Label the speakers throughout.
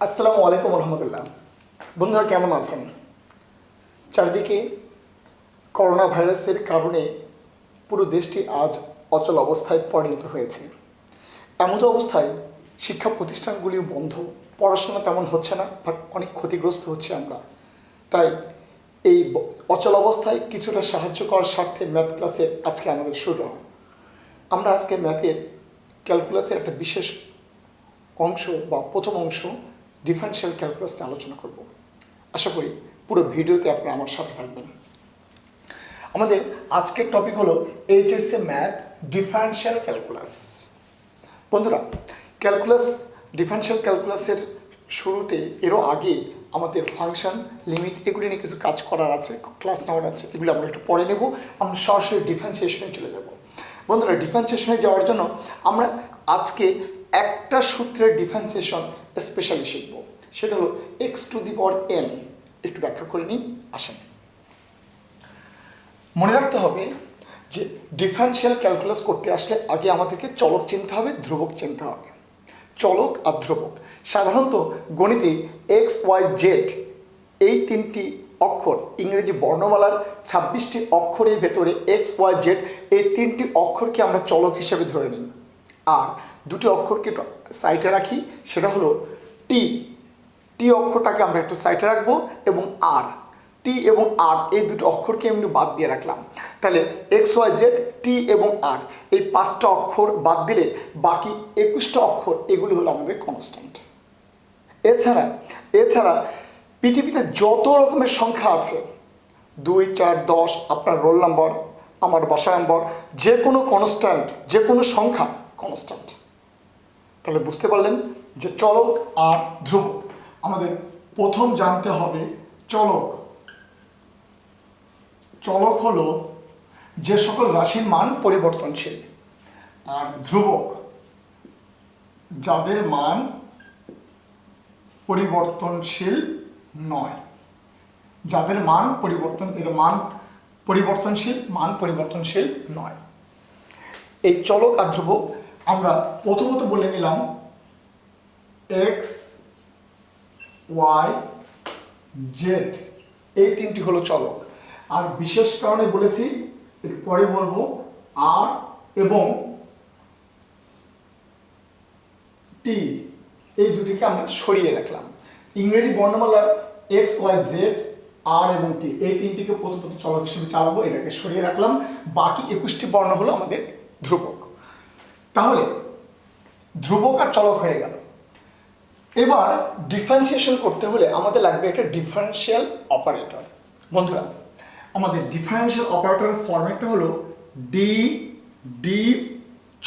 Speaker 1: আসসালামু আলাইকুম রহমতুল্লাহ। বন্ধুরা কেমন আছেন? চারিদিকে করোনা ভাইরাসের কারণে পুরো দেশটি আজ অচল অবস্থায় পরিণত হয়েছে। এমন অবস্থায় শিক্ষা প্রতিষ্ঠানগুলিও বন্ধ, পড়াশোনা তেমন হচ্ছে না, বাট অনেক ক্ষতিগ্রস্ত হচ্ছে আমরা। তাই এই অচল অবস্থায় কিছুটা সাহায্য করার স্বার্থে ম্যাথ ক্লাসের আজকে আমাদের শুরু হয়। আমরা আজকে ম্যাথের ক্যালকুলাসের একটা বিশেষ অংশ বা প্রথম অংশ ডিফারেনশিয়াল ক্যালকুলাস নিয়ে আলোচনা করব। আশা করি পুরো ভিডিওতে আপনারা আমার সাথে থাকবেন। আমাদের আজকের টপিক হলো এইচএসসি ম্যাথ ডিফারেনশিয়াল ক্যালকুলাস। বন্ধুরা, ডিফারেনশিয়াল ক্যালকুলাসের শুরুতে এরও আগে আমাদের ফাংশন, লিমিট এগুলি নিয়ে কিছু কাজ করার আছে, ক্লাস নেওয়ার আছে, এগুলো আমরা একটু পরে নেব। আমরা সরাসরি ডিফারেন্সিয়েশনে চলে যাব। বন্ধুরা, ডিফারেন্সিয়েশনে যাওয়ার জন্য আমরা আজকে একটা সূত্রের ডিফারেন্সিয়েশন স্পেশালি শিখব। সেটা হলো x⁴n। একটু ব্যাখ্যা করে নিই, আসেন। মনে রাখতে হবে যে ডিফারেনশিয়াল ক্যালকুলাস করতে আসলে আগে আমাদেরকে চলক চিনতে হবে, ধ্রুবক চিনতে হবে। চলক আর ধ্রুবক সাধারণত গণিতে এক্স, ওয়াই, জেড এই তিনটি অক্ষর, ইংরেজি বর্ণমালার 26টি অক্ষরের ভেতরে এক্স, ওয়াই, জেড এই তিনটি অক্ষরকে আমরা চলক হিসেবে ধরে নিই। আর দুটি অক্ষরকে সাইডে রাখি, সেটা হলো টি। টি অক্ষরটাকে আমরা একটু সাইডে রাখবো এবং আর, টি এবং আর এই দুটো অক্ষরকে এমনি বাদ দিয়ে রাখলাম। তাহলে এক্স, ওয়াই, জেড, টি এবং আর এই 5টা অক্ষর বাদ দিলে বাকি 21টা অক্ষর এগুলি হলো আমাদের কনস্ট্যান্ট। এছাড়া পৃথিবীতে যত রকমের সংখ্যা আছে, 2, 4, 10 আপনার রোল নাম্বার, আমার বাসা নাম্বার, যে কোনো কনস্ট্যান্ট, যে কোনো সংখ্যা কনস্ট্যান্ট। তাহলে বুঝতে পারলেন যে চলক আর ধ্রুবক। আমাদের প্রথম জানতে হবে চলক। চলক হলো যে সকল রাশির মান পরিবর্তনশীল, আর ধ্রুবক যাদের মান পরিবর্তনশীল নয়। যাদের মান পরিবর্তনশীল নয়। এই চলক আর ধ্রুবক আমরা প্রথমত বলে নিলাম এক্স, ওয়াই, জেড এই তিনটি হলো চলক। আর বিশেষ কারণে বলেছি, এর পরে বলবো আর এবং টি এই দুটিকে আমরা সরিয়ে রাখলাম। ইংরেজি বর্ণমালার এক্স, ওয়াই, জেড, আর এবং টি এই তিনটিকে প্রথমত চলক হিসেবে চালাবো, এটাকে সরিয়ে রাখলাম। বাকি 21টি বর্ণ হলো আমাদের ধ্রুবক। তাহলে ধ্রুবক আর চলক হয়ে গেল। এবার ডিফারেন্সিয়েশন করতে হলে আমাদের লাগবে একটা ডিফারেন্সিয়াল অপারেটর। বন্ধুরা, আমাদের ডিফারেন্সিয়াল অপারেটরের ফরম্যাটটা হলো ডি ডি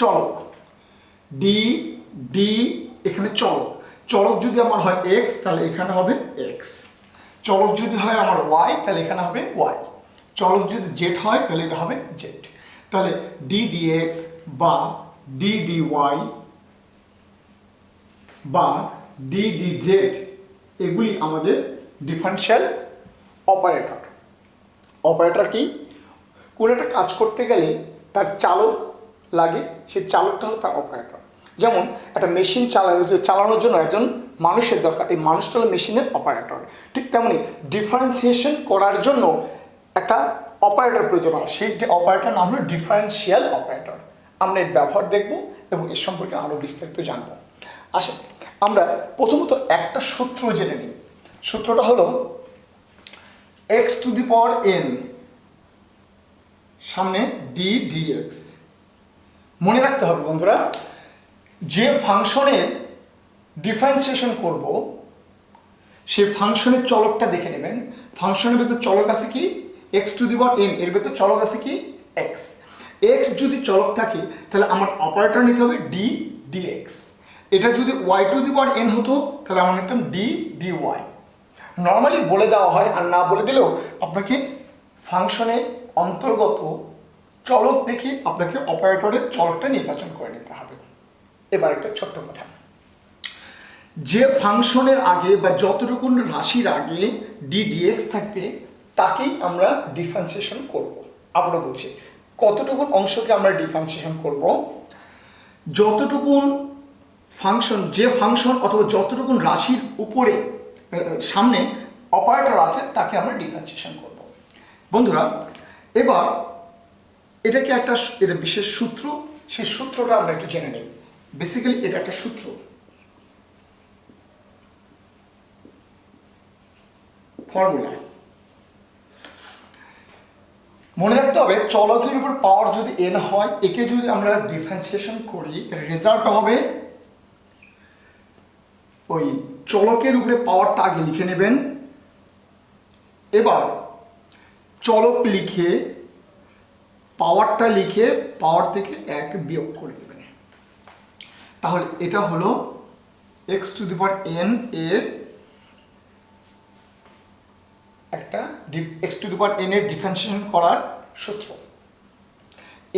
Speaker 1: চলক। ডি ডি এখানে চলক। চলক যদি আমার হয় এক্স তাহলে এখানে হবে এক্স। চলক যদি হয় আমার ওয়াই তাহলে এখানে হবে ওয়াই। চলক যদি জেড হয় তাহলে এটা হবে জেড। তাহলে ডি ডি এক্স বা ডি ডি ওয়াই বা ডি ডি জেড এগুলি আমাদের ডিফারেন্সিয়াল অপারেটর। অপারেটর কি? কোনো একটা কাজ করতে গেলে তার চালক লাগে, সেই চালকটা হলো তার অপারেটর। যেমন একটা মেশিন চালানোর জন্য একজন মানুষের দরকার, এই মানুষটা হলো মেশিনের অপারেটর। ঠিক তেমনি ডিফারেন্সিয়েশন করার জন্য একটা অপারেটর প্রয়োজন হয়, সেই অপারেটর নাম হলো ডিফারেন্সিয়াল অপারেটর। আমরা এর ব্যবহার দেখব এবং এর সম্পর্কে আরও বিস্তারিত জানব। আসেন আমরা প্রথমত একটা সূত্র জেনে নিই। সূত্রটা হলো x⁴n সামনে ডি ডিএক্স। মনে রাখতে হবে বন্ধুরা, যে ফাংশনের ডিফারেন্সিয়েশন করব সেই ফাংশনের চলকটা দেখে নেবেন। ফাংশনের ভেতর চলক আছে কি? x⁴n, এর ভেতর চলক আছে কি? x। x যদি চলক থাকে তাহলে আমার অপারেটর নিতে হবে ডি ডিএক্স। এটা যদি y⁴n হতো তাহলে আমরা নিতাম ডি ডিওয়াই। নর্মালি বলে দেওয়া হয়, আর না বলে দিলেও আপনাকে ফাংশনের অন্তর্গত চলক দেখে আপনাকে অপারেটরের চলকটা নির্বাচন করে নিতে হবে। এবার একটা ছোট্ট কথা, যে ফাংশনের আগে বা যতটুকু রাশির আগে ডি ডিএক্স থাকবে তাকেই আমরা ডিফারেন্সিয়েশন করব। আবারও বলছি, কতটুকুন অংশকে আমরা ডিফারেন্সিয়েশন করব? যতটুকুন ফাংশন, যে ফাংশন অথবা যতটুকু রাশির উপরে সামনে অপারেটর আছে তাকে আমরা ডিফারেন্সিয়েশন করব। বন্ধুরা, এবার এটাকে এটা বিশেষ সূত্র, সেই সূত্রটা আমরা একটু জেনে নিই। বেসিক্যালি এটা একটা সূত্র, ফর্মুলা। মনে রাখতে হবে চলকের উপর পাওয়ার যদি n হয়, একে যদি আমরা ডিফারেন্সিয়েশন করি রেজাল্ট হবে ওই চলকের উপরে পাওয়ারটা আগে লিখে নেবেন, এবার চলক লিখে পাওয়ারটা লিখে পাওয়ার থেকে 1 বিয়োগ করে দেবেন। তাহলে এটা হলো x⁴n এর একটা x⁴n এর ডিফারেন্সিয়েশন করার সূত্র।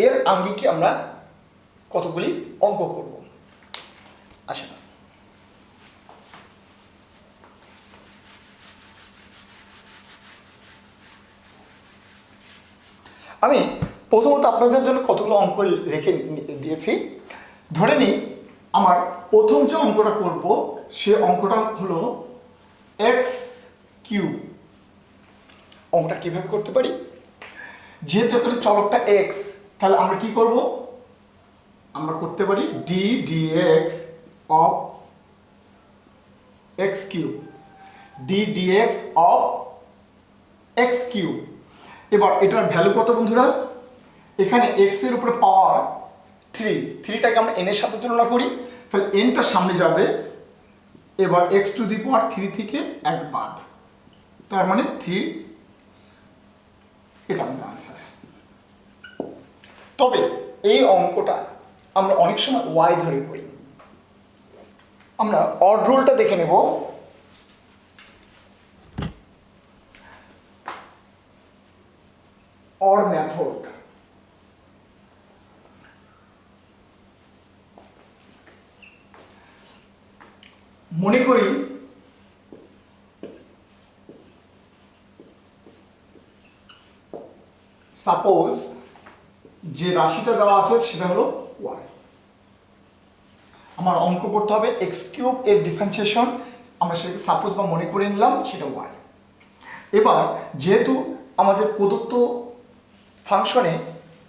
Speaker 1: এর আঙ্গিকে আমরা কতগুলি অঙ্ক করব। আচ্ছা, আমি প্রথমত আপনাদের জন্য কতগুলো অঙ্ক রেখে দিয়েছি। ধরে নিই আমার প্রথম যে অঙ্কটা করব সে অঙ্কটা হলো x3। অঙ্কটা কিভাবে করতে পারি? যেহেতু এখানে চলকটা x, তাহলে আমরা কি করব? আমরা করতে পারি d dx of x3, d dx of x3। এবার এটার ভ্যালু কত বন্ধুরা? এখানে x এর উপরে পাওয়ার 3টাকে আমরা n এর সাথে তুলনা করি, তাহলে nটা সামনে যাবে, এবার x⁴ থেকে 1 বাদ, তার মানে 3। এটা আমাদের আনসার। তবে এই অঙ্কটা আমরা অনেক সময় y ধরে করি। আমরা অড রুলটা দেখে নেব। অর মেথড, মনে করি সাপোজ যে রাশিটা দেওয়া আছে সেটা হলো y। আমার অঙ্ক করতে হবে x³ এর ডিফারেন্সিয়েশন, আমরা সেটাকে সাপোজ বা মনে করে নিলাম সেটা y। এবার যেহেতু আমাদের প্রদত্ত ফাংশনে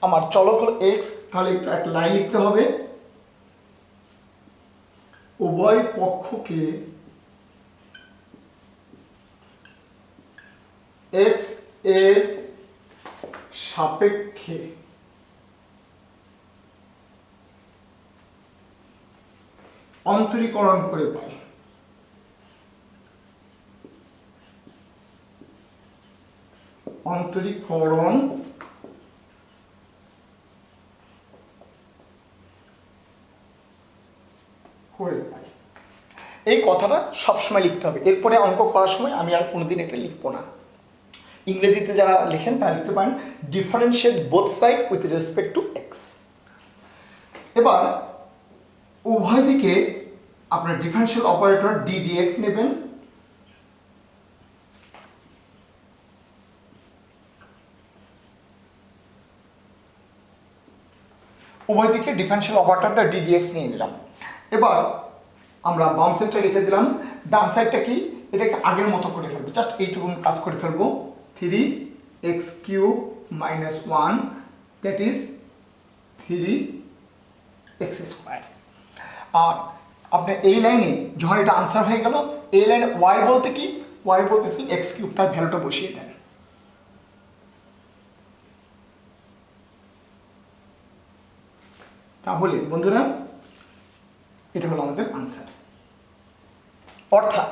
Speaker 1: আমার চলক হলো x, তাহলে একটা লাইন লিখতে হবে, উভয় পক্ষকে x এর সাপেক্ষে অন্তরীকরণ করে পাই। অন্তরীকরণ করে পাই, এই কথাটা সবসময় লিখতে হবে। এরপরে অঙ্ক করার সময় আমি আর কোনোদিন এটা লিখবো না। ইংরেজিতে যারা লেখেন তারা লিখতে পারেন differentiate both side with respect to x. এবার উভয় দিকে আপনার ডিফারেন্সিয়াল অপারেটর ডি ডিএক্স নেবেন, উভয় দিকে ডিফারেন্সিয়াল অপারেটরটা ডি ডিএক্স নিয়ে নিলাম। এবার আমরা বাম সাইডটা রেখে দিলাম, ডান সাইডটা কি এটাকে আগের মতো করে ফেলবো, জাস্ট এইটুকু কাজ করে ফেলবো। 3x³ - 1 that is 3x²। আর আপনি এই লাইনে যখন এটা আনসার হয়ে গেল, এই লাইনে y বলতে কি, y বলতেছি x³ তার ভ্যালুটা বসিয়ে দেন। তাহলে বন্ধুরা এটা হলো আমাদের আনসার। অর্থাৎ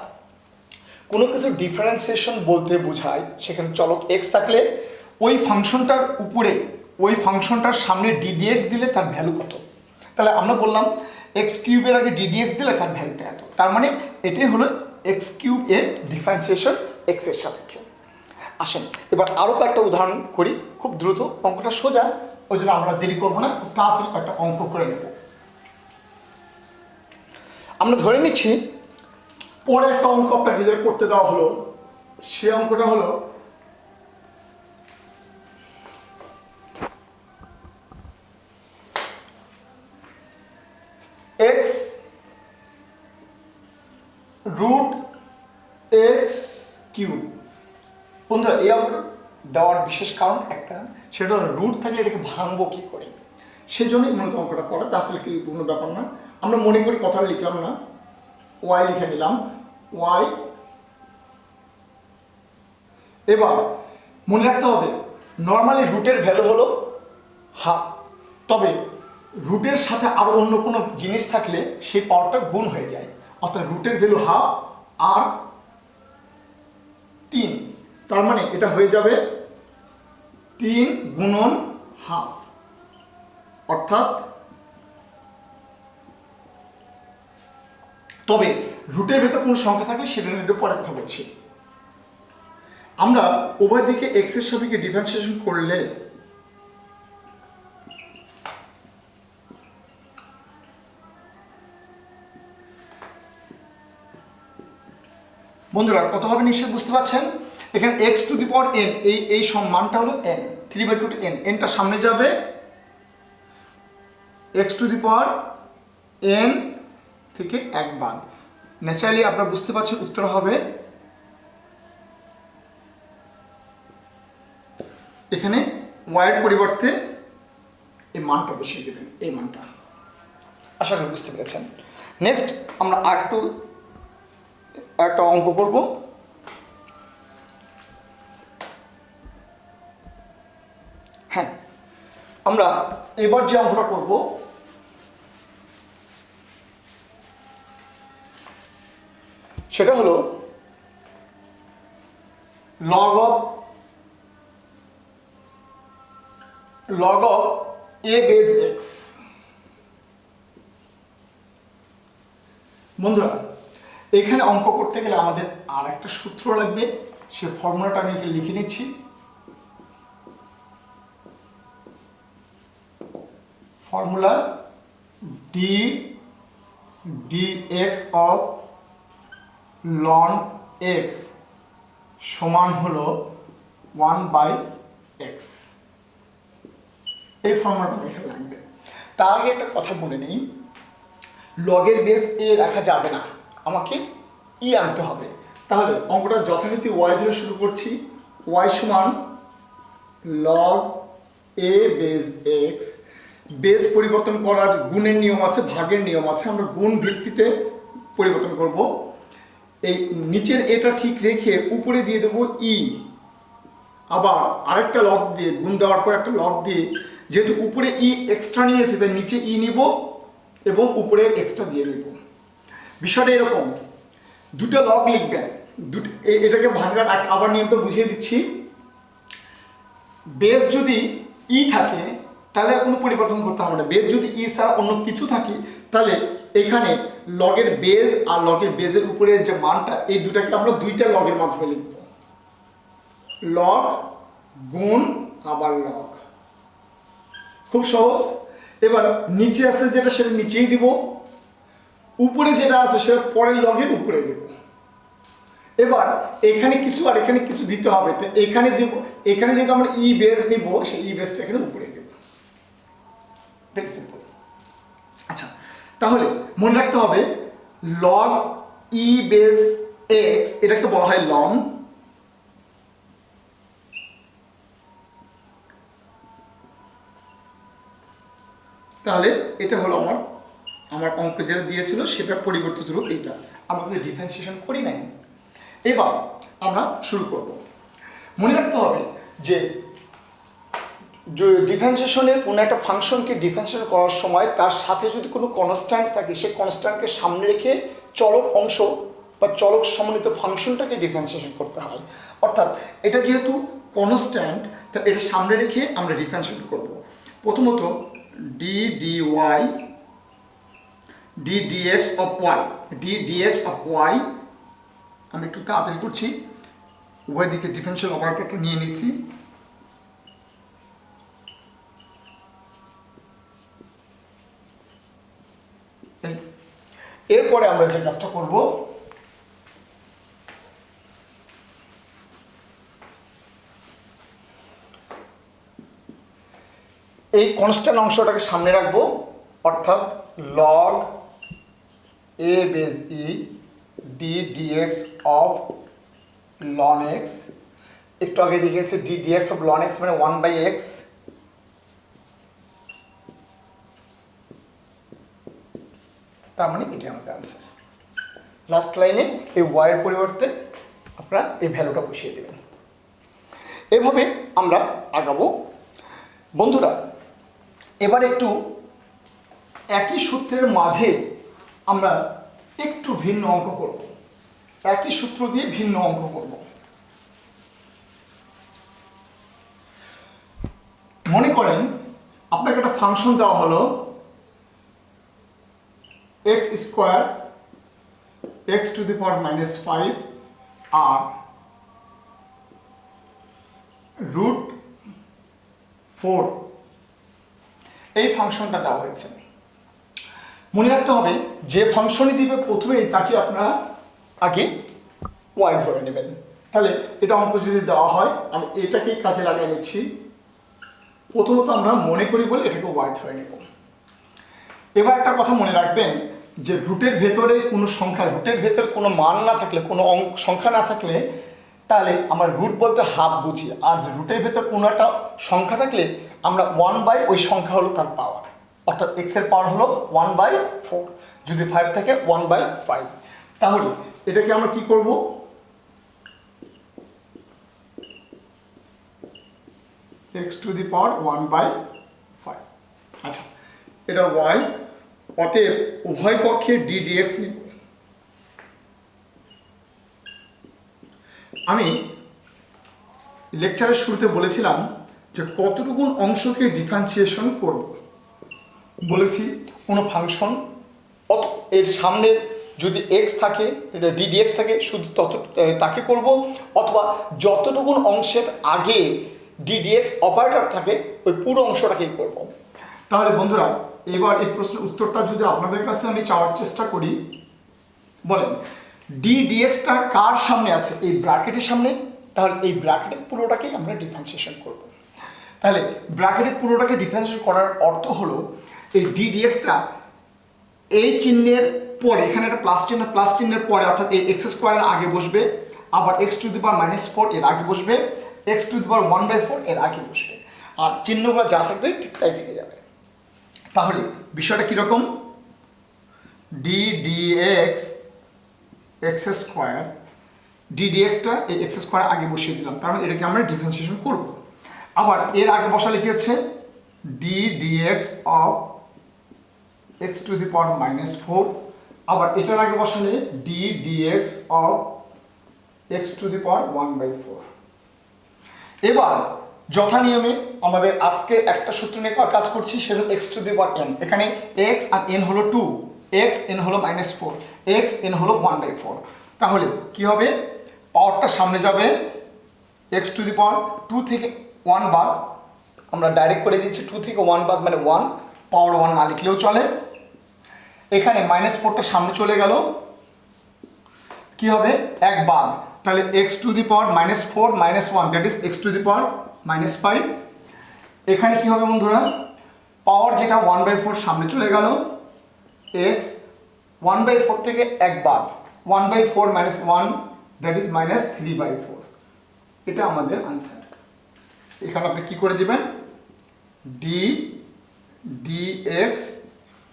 Speaker 1: কোনো কিছু ডিফারেন্সিয়েশন বলতে বোঝায় সেখানে চলক x থাকলে ওই ফাংশনটার উপরে ওই ফাংশনটার সামনে ddx দিলে তার ভ্যালু কত। তাহলে আমরা বললাম x³ এর আগে ddx দিলে তার ভ্যালুটা এত, তার মানে এটাই হলো x³ এর ডিফারেন্সিয়েশন x এর সাপেক্ষে। আসেন এবার আরও কয়েকটা উদাহরণ করি, খুব দ্রুত, অঙ্কটা সোজা, ওই জন্য আমরা দেরি করবো না, খুব তাড়াতাড়ি কয়েকটা অঙ্ক করে নেব। আমরা ধরে নিচ্ছি পরে একটা অঙ্ক আপনাকে যে করতে দেওয়া হলো, সে অঙ্কটা হলো x এক্স কিউব। বন্ধুরা এই অঙ্কটা দেওয়ার বিশেষ কারণ একটা, সেটা হলো রুট থাকলে এটাকে ভাঙবো কী করে, সেই জন্যই মূলত অঙ্কটা করা। তা আসলে কি কোনো ব্যাপার না, আমরা মনে করি কথা লিখলাম না, ওয়াই লিখে নিলাম, ওয়াই। এবার মনে রাখতে হবে নর্মালি রুটের ভ্যালু হলো হাফ, তবে রুটের সাথে আরও অন্য কোনো জিনিস থাকলে সেই পাওয়ারটা গুণ হয়ে যায়, অর্থাৎ রুটের ভ্যালু হাফ আর 3, তার মানে এটা হয়ে যাবে 3 গুণন হাফ, অর্থাৎ তবে রুটের ভেতর কোনো সংখ্যা থাকলে সেটা নিয়ে একটু পরে কথা বলছি। আমরা উভয় দিকে এক্স এর সাপেক্ষে ডিফারেন্সিয়েশন করলে বন্ধুরা কত হবে নিশ্চয় বুঝতে পারছেন। এখানে x to the power n, এই মানটা হলো n, 3/2 n, nটা সামনে যাবে, x to the power n থেকে 1 বাদ। ন্যাচারালি আপনারা বুঝতে পারছেন উত্তর হবে এখানে y এর পরিবর্তে এই মানটা বসিয়ে দেবেন, এই মানটা। আশা করি বুঝতে পেরেছেন। নেক্সট আমরা একটা অঙ্ক করব। হ্যাঁ, আমরা এবার যে অঙ্কটা করব সেটা হলো log of a base x। বন্ধুরা এখানে অঙ্ক করতে গেলে আমাদের আর একটা সূত্র লাগবে, সে ফর্মুলাটা আমি এখানে লিখে নিচ্ছি। Formula dx of ln x সমান হলো 1/x। এই ফর্মুলাটা এখানে লাগবে। তার আগে একটা কথা বলে নেই, লগের বেস এ রাখা যাবে না, আমাকে ই আনতে হবে। তাহলে অঙ্কটা যথারীতি ওয়াই ধরে শুরু করছি। ওয়াই সমান log e base x. Base পরিবর্তন করার গুণের নিয়ম আছে, ভাগের নিয়ম আছে, আমরা গুণ ভিত্তিতে পরিবর্তন করব। এই নিচের এটা ঠিক রেখে উপরে দিয়ে দেবো ই, আবার আরেকটা লগ দিয়ে গুণ দেওয়ার পর একটা লগ দিয়ে, যেহেতু উপরে ই এক্সট্রা নিয়েছে তাই নিচে ই নিব এবং উপরে এক্সট্রা দিয়ে নিব। বিষয়টা এরকম, দুটো লগ লিখবেন, এটাকে ভাঙার আবার নিয়মটা বুঝিয়ে দিচ্ছি। বেস যদি ই থাকে তাহলে আর কোনো পরিবর্তন করতে হবে না। বেস যদি ই ছাড়া অন্য কিছু থাকে তাহলে এখানে লগের বেস আর লগের বেজের উপরে যে মানটা, এই দুটাকে আমরা দুইটা লগের মাধ্যমে লিখব, লগ গুণ আবার লগ। খুব সহজ। এবার নিচে আছে যেটা সেটা নিচেই দিব, উপরে যেটা আছে সেটা পরের লগের উপরে দেব। এবার এখানে কিছু আর এখানে কিছু দিতে হবে, তো এখানে দিব, এখানে যেহেতু আমরা ই বেস নিব সেই ই বেসটা এখানে উপরে দেব। Very simple. আচ্ছা, তাহলে মনে রাখতে হবে লগ ই বেস এক্স, এটাকে বলা হয় লন। তাহলে এটা হলো আমার অঙ্ক যেটা দিয়েছিল সেটা পরিবর্তিত রূপ এইটা। আমরা কিন্তু ডিফারেন্সিয়েশন করি নাই। এবার আমরা শুরু করব। মনে রাখতে হবে যে ডিফারেন্সিয়েশনের কোনো একটা ফাংশনকে ডিফারেন্সিয়েশন করার সময় তার সাথে যদি কোনো কনস্ট্যান্ট থাকে, সেই কনস্ট্যান্টকে সামনে রেখে চলক অংশ বা চলক সমন্বিত ফাংশনটাকে ডিফারেন্সিয়েশন করতে হয়। অর্থাৎ এটা যেহেতু কনস্ট্যান্ট, তা এটা সামনে রেখে আমরা ডিফারেন্সিয়েশন করব। প্রথমত ডি dx of y, আমি একটু তাড়াতাড়ি করছি, উভয় দিকে ডিফারেন্সিয়াল অপারেটরটা নিয়ে নিচ্ছি। এরপরে আমরা যে কাজটা করব, এই কনস্ট্যান্ট অংশটাকে সামনে রাখবো, অর্থাৎ log e base e d dx of ln x, একটু আগে দেখিয়েছে d dx of ln x মানে 1/x, তার মানে এটি আমাদের আনসার। লাস্ট লাইনে এই ওয়াইয়ের পরিবর্তে আপনারা এই ভ্যালুটা বসিয়ে দেবেন। এভাবে আমরা আগাবো। বন্ধুরা এবার একটু একই সূত্রের মাঝে আমরা একটু ভিন্ন অঙ্ক করব, একই সূত্র দিয়ে ভিন্ন অঙ্ক করব। মনে করেন আপনাকে একটা ফাংশন দেওয়া হলো x square x to the power -5 আর √4 এই ফাংশনটা দেওয়া হয়েছে। মনে রাখতে হবে যে ফাংশনই দিবে প্রথমেই তাকে আপনারা আগে y ধরে নেবেন। তাহলে এটা অঙ্ক যদি দেওয়া হয় আমি এটাকেই কাজে লাগিয়ে নিচ্ছি। প্রথমত আমরা মনে করি বলে এটাকে y ধরে নেব। এবার একটা কথা মনে রাখবেন যে রুটের ভেতরে কোনো সংখ্যা, রুটের ভেতরে কোনো মান না থাকলে, কোনো সংখ্যা না থাকলে তাহলে আমরা রুট বলতে হাফ বুঝি, আর রুটের ভেতরে কোনো একটা সংখ্যা থাকলে আমরা 1/, ওই সংখ্যা হলো তার পাওয়ার, অর্থাৎ x এর পাওয়ার হলো 1/4, যদি 5 থাকে 1/5। তাহলে এটাকে আমরা কি করব, x টু দি পাওয়ার 1/5। আচ্ছা এটা y, অতএব উভয় পক্ষে d dx নিব। আমি লেকচারের শুরুতে বলেছিলাম যে কতটুকু অংশকে ডিফারেন্সিয়েশন করব। বলেছি কোনো ফাংশন এর সামনে যদি x থাকে, এটা d dx থাকে, শুধু তাকে করব, অথবা যতটুকু অংশের আগে d dx অপারেটর থাকে ওই পুরো অংশটাকেই করব। তাহলে বন্ধুরা এবার এই প্রশ্নের উত্তরটা যদি আপনাদের কাছে আমি চাওয়ার চেষ্টা করি, বলেন d dxটা কার সামনে আছে, এই ব্র্যাকেটের সামনে, তাহলে এই ব্র্যাকেটের পুরোটাকেই আমরা ডিফারেন্সিয়েশন করব। তাহলে ব্র্যাকেটের পুরোটাকে ডিফারেন্সিয়েশন করার অর্থ হলো এই d dxটা এই চিহ্নের পরে, এখানে একটা প্লাস চিহ্ন, প্লাস চিহ্নের পরে অর্থাৎ এই x স্কোয়ারের আগে বসবে, আবার x টু দি পাওয়ার -4 এর আগে বসবে, x টু দি পাওয়ার 1/4 এর আগে বসবে, আর চিহ্নগুলো যা থাকবে ঠিক তাই থেকে যাবে। তাহলে বিষয়টা কীরকম, d dx x square, d dxটা এই x স্কোয়ার আগে বসিয়ে দিলাম, তার মানে এটাকে আমরা ডিফারেন্সিয়েশন করব। আবার এর আগে বসালে কি হচ্ছে, d dx of x to the power -4, আবার এটার আগে বসালে d dx of x to the power 1/4। এবার যথা নিয়মে আমাদের আজকে একটা সূত্র নিয়ে কাজ করছি, সেটা x to the power n। এখানে x আর n হলো 2, x n হলো -4, x n হলো 1/4। তাহলে কি হবে, পাওয়ারটা সামনে যাবে, x টু দি পাওয়ার 2 থেকে 1 বাদ, আমরা ডাইরেক্ট করে দিচ্ছি 2 থেকে 1 বাদ মানে 1, পাওয়ার 1 না লিখলেও চলে। এখানে -4টা সামনে চলে গেল, কি হবে 1 বাদ, তাহলে x to the power -4 -1 that is x to the power -5। এখানে কি হবে বন্ধুরা, পাওয়ার যেটা 1/4 সামনে চলে গেল, x 1/4 থেকে 1 বাদ, 1/4 -1 দ্যাট ইজ -3/4। এটা আমাদের আনসার। এখানে আপনি কি করে দিবেন, d dx,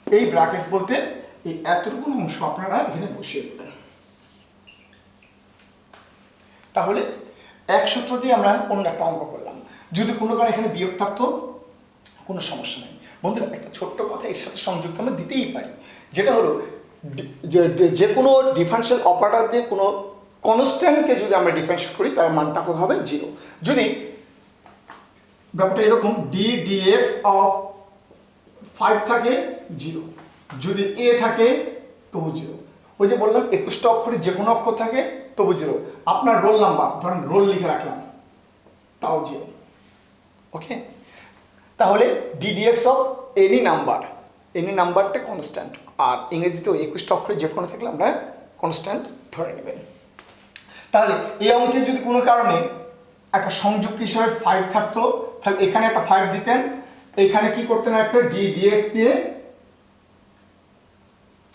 Speaker 1: এই ব্র্যাকেট বলতে এই এতটুকু অংশ আপনারা এখানে বসিয়ে দেবেন। তাহলে এক সূত্র দিয়ে আমরা অন্য একটা অঙ্ক করলাম। যদি কোনো কারণে এখানে বিয়োগ থাকতো কোনো সমস্যা নেই। বন্ধুরা একটা ছোট্ট কথা এর সাথে সংযুক্ত আমরা দিতেই পারি, যেটা হলো যে কোনো ডিফারেন্সিয়াল অপারেটর দিয়ে কোনো কনস্ট্যান্টকে যদি আমরা ডিফারেন্সিয়েট করি তার মানটা কত হবে, 0। যদি ব্যাপারটা এরকম d dx অফ 5 থাকে 0, যদি a থাকে তবু 0। ওই যে বললাম 21টা অক্ষরে যে কোনো অক্ষর থাকে তবু 0। আপনার রোল নাম্বার ধরেন রোল লিখে রাখলাম তাও 0। ওকে, তাহলে d dx অফ এনি নাম্বারটা কনস্ট্যান্ট, আর ইংরেজিতেও 21টা অক্ষরে যে কোনো থাকলে আমরা কনস্ট্যান্ট ধরে নেবেন। তাহলে এই অঙ্কে যদি কোনো কারণে একটা সংযুক্তি হিসাবে 5 থাকতো, তাহলে এখানে একটা 5 দিতেন, এখানে কি করতেন, একটা d dx দিয়ে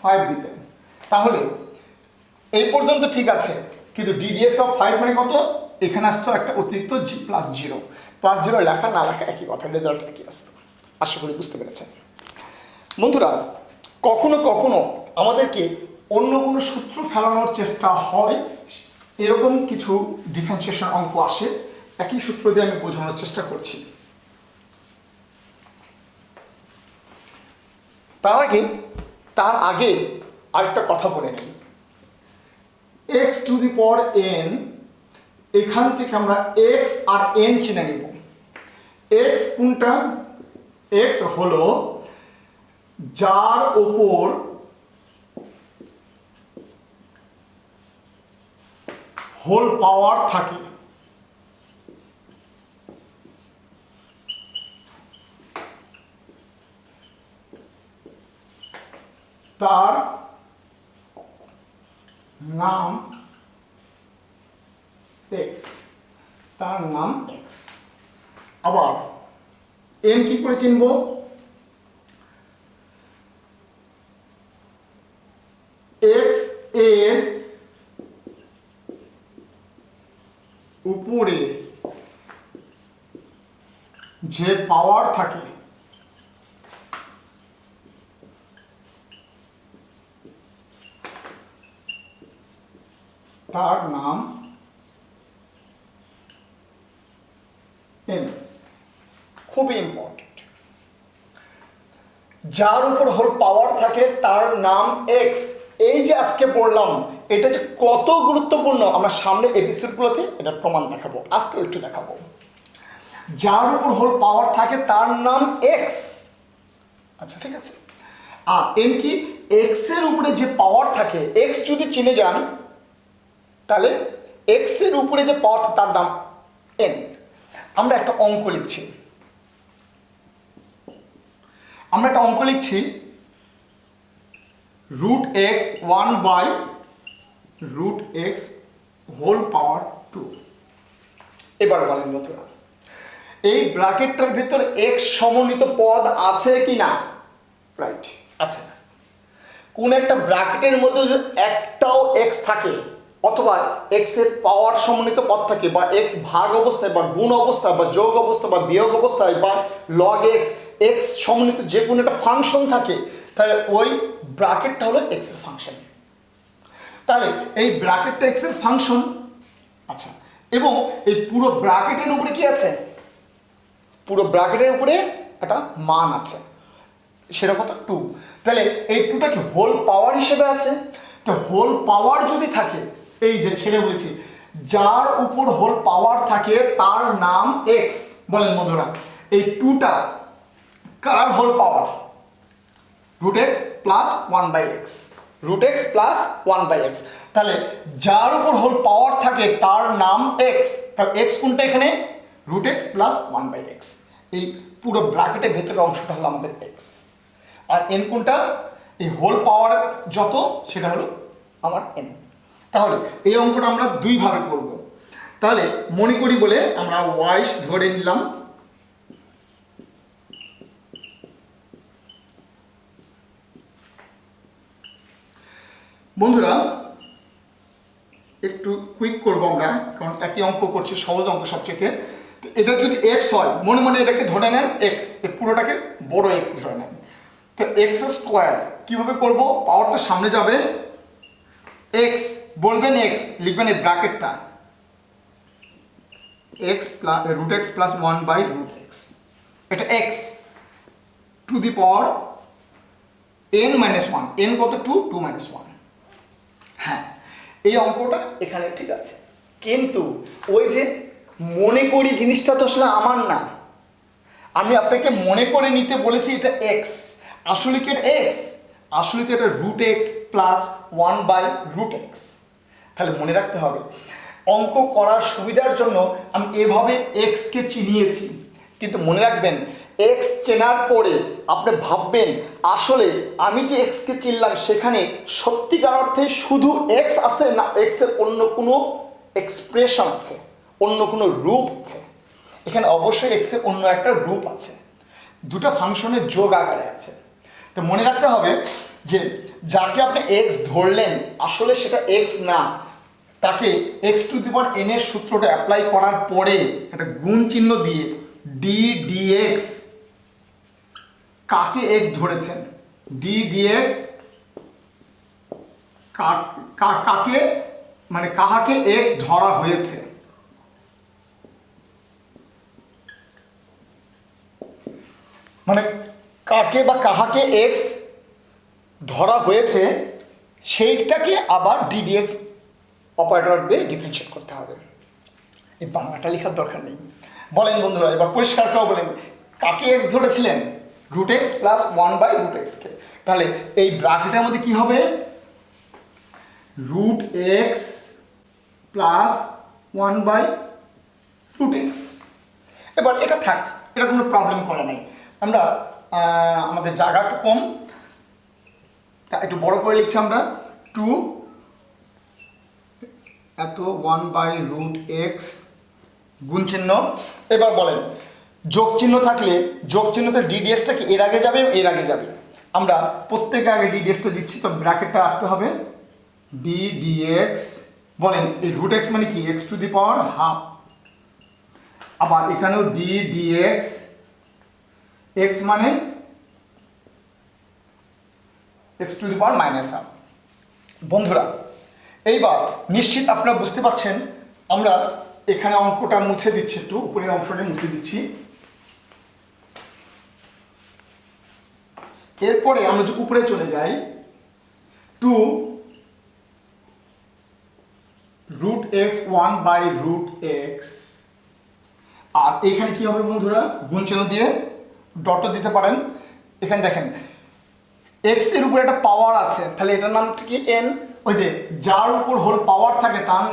Speaker 1: 5 দিতেন। তাহলে এই পর্যন্ত ঠিক আছে, কিন্তু ডিডিএক্স অফ 5 মানে কত, এখানে আসতো একটা অতিরিক্ত +0, +0 লেখা না লেখা একই কথা, রেজাল্ট একই আসতো। আশা করি বুঝতে পেরেছেন বন্ধুরা। কখনো কখনো আমাদেরকে অন্য কোনো সূত্র ফেলানোর চেষ্টা হয়, এরকম কিছু ডিফারেন্সিয়েশন অঙ্ক আসে, একই সূত্র দিয়ে আমি বোঝানোর চেষ্টা করছি। তার আগে আরেকটা কথা বলে নিই, x⁴n, এখান থেকে আমরা x আর n চিনে নিব। x কোনটা, x হলো যার ওপর হোল পাওয়ার থাকে, তার নাম x, তার নাম x। আবার n কি করে চিনব, x এর উপরে যে পাওয়ার থাকে তার নাম n। খুবই ইম্পর্টেন্ট, যার উপর হোল পাওয়ার থাকে তার নাম x। এই যে আজকে পড়লাম, এটা যে কত গুরুত্বপূর্ণ আমরা সামনে এপিসোডগুলোতে এটা প্রমাণ দেখাবো, আজকে একটু দেখাবো। যার উপর হোল পাওয়ার থাকে তার নাম x। আচ্ছা ঠিক আছে, আর n কি, x এর উপরে যে পাওয়ার থাকে, x যদি চিনে যান তাহলে x এর উপরে যে পাওয়ার তার নাম n। আমরা একটা অঙ্ক লিখছি, √x 1/√x হোল পাওয়ার 2। এবার বলেন বন্ধুরা, এই ব্র্যাকেটটার ভিতর x সমন্বিত পদ আছে কি না? রাইট, আছে। কোন একটা ব্র্যাকেটের মধ্যে যদি একটাও x থাকে, অথবা x এর পাওয়ার সমন্বিত পদ থাকে, বা x ভাগ অবস্থায় বা গুণ অবস্থায় বা যোগ অবস্থায় বা বিয়োগ অবস্থায় বা log x সমন্বিত যে কোনো একটা ফাংশন থাকে, তাহলে ওই ব্র্যাকেটটা হলো x এর ফাংশন। তাহলে এই ব্র্যাকেটটা x এর ফাংশন। আচ্ছা, এবং এই পুরো ব্র্যাকেটের উপরে কি আছে, পুরো ব্র্যাকেটের উপরে একটা মান আছে, সেটা কত, 2। তাহলে এই 2টা কি হোল পাওয়ার হিসেবে আছে। তো হোল পাওয়ার যদি থাকে, এই যে সেটা বলেছি, যার উপর হোল পাওয়ার থাকে তার নাম x। বলেন বন্ধুরা, এই 2টা কার হোল পাওয়ার, √x + 1/x, √x + 1/x। তাহলে যার উপর হোল পাওয়ার থাকে তার নাম x। তাহলে x কোনটা এখানে, √x + 1/x। এই পুরো ব্র্যাকেটের ভেতরের অংশটা হলো আমাদের x, আর n কোনটা, এই হোল পাওয়ার যত সেটা হলো আমার n। তাহলে এই অঙ্কটা আমরা দুই ভাবে করব। তাহলে মনে করি বলে আমরা y ধরে নিলাম, বন্ধুরা একটু কুইক করবো আমরা, কারণ একই অঙ্ক করছি, সহজ অঙ্ক সবচেয়ে। এটা যদি x হয়, মনে মনে এটাকে ধরে নেন x, পুরোটাকে বড় x ধরে নেন। তো x² কিভাবে করব, পাওয়ারটা সামনে যাবে, x বলবেন x, লিখবেন এই ব্র্যাকেটটা x √x + 1/√x, এটা x to the power n - 1। n কত, 2, 2 - 1। হ্যাঁ, এই অঙ্কটা এখানে ঠিক আছে, কিন্তু ওই যে মনে করি জিনিসটা তো আসলে আমার না। আমি আপনাকে মনে করে নিতে বলেছি এটা x, আসলে কি এটা x, আসলে তো এটা √x + 1/√x। তাহলে মনে রাখতে হবে, অঙ্ক করার সুবিধার জন্য আমি এভাবে x কে চিনিয়েছি, কিন্তু মনে রাখবেন x চেনার পরে আপনি ভাববেন আসলে আমি যে x কে চিনলাম সেখানে সত্যিকার অর্থে শুধু x আছে না x এর অন্য কোনো এক্সপ্রেশন আছে, অন্য কোনো রূপ আছে। এখানে অবশ্যই x এর অন্য একটা রূপ আছে, দুটো ফাংশনের যোগ আকারে আছে। তো মনে রাখতে হবে যে যাকে আপনি x ধরলেন আসলে সেটা x না, তাকে x to the power N এর সূত্রটা অ্যাপ্লাই করার পরে একটা গুণ চিহ্ন দিয়ে ডি ডিএক্স, কাকে এক্স ধরেছেন, ডি ডিএক্স কাকে মানে কাহাকে এক্স ধরা হয়েছে, মানে কাকে বা কাহাকে এক্স ধরা হয়েছে সেইটাকে আবার ডিডিএক্স অপারেটর দিয়ে ডিফারেন্সিয়েট করতে হবে। এই বাংলাটা লেখার দরকার নেই। বলেন বন্ধুরা, এবার পরিষ্কার করে বলেন, কাকে এক্স ধরেছিলেন, রুট এক্স প্লাস 1/√x-কে। তাহলে এই ব্র্যাকেটের মধ্যে কি হবে, রুট এক্স প্লাস 1/√x। এবার এটা থাক, এটা কোনো প্রবলেম করে নাই। আমরা আমাদের জায়গা একটু কম, তা একটু বড় করে লিখছি আমরা, 2 এত 1/√x গুণ চিহ্ন। এবার বলেন, যোগ চিহ্ন থাকলে যোগ চিহ্নতে ডিডিএক্সটা কি এর আগে যাবে, এর আগে যাবে। আমরা প্রত্যেকে আগে ডিডিএক্সটা দিচ্ছি, তো ব্র্যাকেটটা রাখতে হবে ডিডিএক্স। বলেন এই রুট এক্স মানে কি, x to the power half. আবার এখানেও ডিডিএক্স, এক্স মানে x to the power -half. বন্ধুরা এইবার নিশ্চিত আপনারা বুঝতে পারছেন, আমরা এখানে অঙ্কটা মুছে দিচ্ছি, একটু উপরের অংশটা মুছে দিচ্ছি। এরপরে আমরা যদি উপরে চলে যাই, 2√x 1/√x, আর এখানে কি হবে বন্ধুরা, গুণ চিহ্ন দিয়ে ডটও দিতে পারেন। এখানে দেখেন এক্স এর উপরে একটা পাওয়ার আছে, তাহলে এটার নাম কি এন। ওই যে যার উপর হোল পাওয়ার থাকে তার,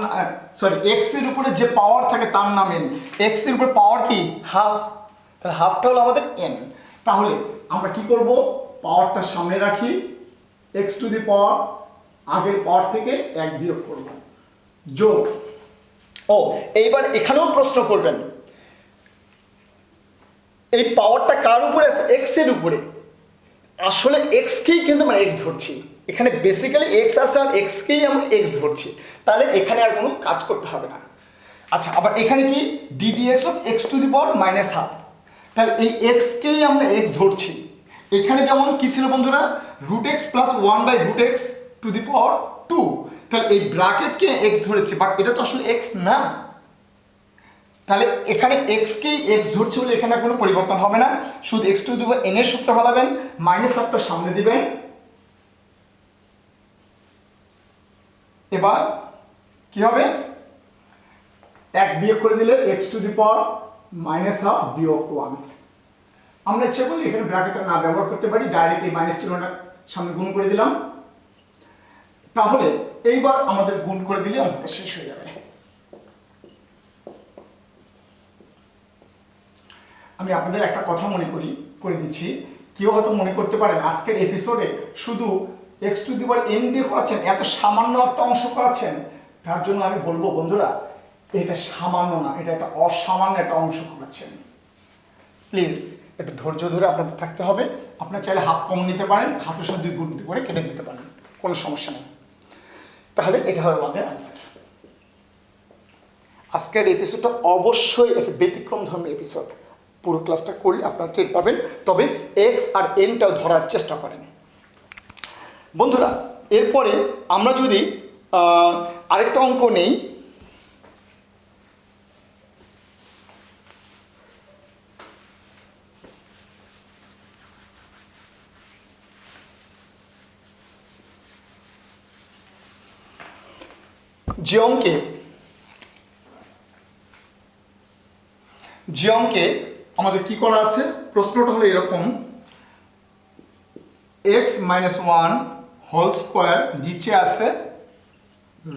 Speaker 1: সরি এক্স এর উপরে যে পাওয়ার থাকে তার নাম এন। এক্স এর উপরে পাওয়ার কি হাফ, তাহলে হাফটা হলো আমাদের এন। তাহলে আমরা কি করব, পাওয়ারটা সামনে রাখি, এক্স টু দি পাওয়ার আগের পাওয়ার থেকে 1 বিয়োগ করব, যোগ। ও এইবার এখানেও প্রশ্ন করবেন, এই পাওয়ারটা কার উপরে আছে, এক্স এর উপরে। আসলে এক্সকেই কিন্তু আমরা এক্স ধরছি, এখানে বেসিক্যালি এক্স আছে আর এক্সকেই আমরা এক্স ধরছি, তাহলে এখানে আর কোনো কাজ করতে হবে না। আচ্ছা, আবার এখানে কি ddx of x to the power -half, তাহলে এই এক্সকেই আমরা এক্স ধরছি। এখানে যেমন কি ছিল বন্ধুরা, root X plus 1/√x to the power 2, তাহলে এই ব্র্যাকেটকে এক্স ধরেছে, বাট এটা তো আসলে এক্স না। তাহলে এখানে এক্সকেই এক্স ধরছে বলে এখানে কোনো পরিবর্তন হবে না, শুধু x to the power N এর সূত্র ফেলাবেন, -হাফটা সামনে দিবেন। এবার কি হবে, 1 বিয়োগ করে দিলে X to the power -half বিয়োগ 1। আমরা ইচ্ছা করলে এখানে ব্র্যাকেটটা না ব্যবহার করতে পারি, ডাইরেক্ট এই মাইনাস চিহ্নটা সামনে গুণ করে দিলাম। তাহলে এইবার আমাদের গুণ করে দিলে অঙ্কটা শেষ হয়ে যাবে। আমি আপনাদের একটা কথা করে দিচ্ছি, কেউ হয়তো মনে করতে পারেন আজকের এপিসোডে শুধু x to the power N দিয়ে করাচ্ছেন, এত সামান্য একটা অংশ করাচ্ছেন। তার জন্য আমি বলবো বন্ধুরা, এটা সামান্য না, এটা একটা অসামান্য একটা অংশ করাচ্ছেন। প্লিজ একটু ধৈর্য ধরে আপনাদের থাকতে হবে। আপনারা চাইলে হাফ কম নিতে পারেন, হাফের সাথে 2 গুণ করে কেটে দিতে পারেন, কোনো সমস্যা নেই। তাহলে এটা হবে আমাদের আনসার। আজকের এপিসোডটা অবশ্যই একটা ব্যতিক্রম ধর্মী এপিসোড, পুরো ক্লাসটা করলে আপনারা টের পাবেন। তবে এক্স আর এনটাও ধরার চেষ্টা করেন বন্ধুরা। এরপরে আমরা যদি আরেকটা অঙ্ক নেই, যে অঙ্কে আমাদের কি করা আছে, প্রশ্নটা হলো এরকম, x - 1 হোল স্কোয়ার, নিচে আছে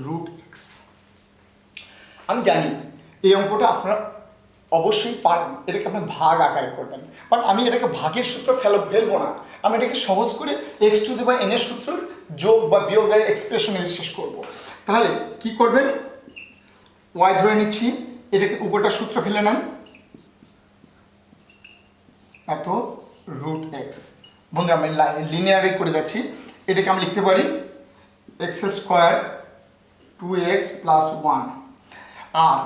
Speaker 1: √x। আমি জানি এই অঙ্কটা আপনারা অবশ্যই পারেন, এটাকে আপনার ভাগ আকারে করবেন, বাট আমি এটাকে ভাগের সূত্র ফেলবো না, আমি এটাকে সহজ করে x to the power N এর সূত্র যোগ বা বিয়োগের এক্সপ্রেশনে শেষ করব। তাহলে কি করবেন, y ধরে নিচ্ছি, এটাকে উপরটা সূত্র ফেলে নেন, এত √x। বন্ধুরা আমি লিনিয়ারে করে যাচ্ছি, এটাকে আমি লিখতে পারি x² 2x প্লাস 1, আর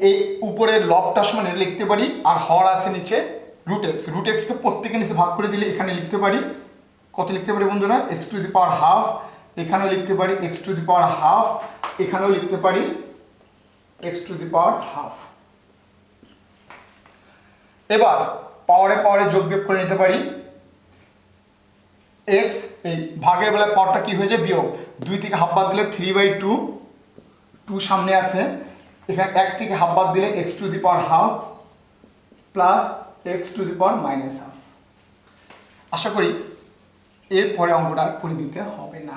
Speaker 1: এই উপরের লবটা সমান লিখতে পারি, আর হর আছে নিচে রুট এক্সকে প্রত্যেকের নিচে ভাগ করে দিলে এখানে লিখতে পারি কত লিখতে পারি বন্ধুরা, x to the power half, এখানেও লিখতে পারি x to the power half, এখানেও লিখতে পারি x to the power half. এবার পাওয়ারে পাওয়ারে যোগ বিয়োগ করে নিতে পারি, এক্স এই ভাগের বেলায় পাওয়ারটা কি হয়ে যায় বিয়োগ, 2 থেকে হাফ বাদ দিলে 3/2, 2 সামনে আছে, এখানে 1 থেকে হাফ বাদ দিলে X to the power half plus X to the power minus half. আশা করি এরপরে অঙ্কটা করে দিতে হবে না।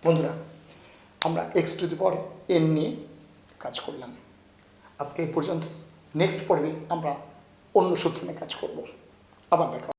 Speaker 1: বন্ধুরা, আমরা X to the power N নিয়ে কাজ করলাম। আজকে এই পর্যন্ত। নেক্সট পর্বে আমরা অন্য সূত্র নিয়ে কাজ করব। আবার দেখা।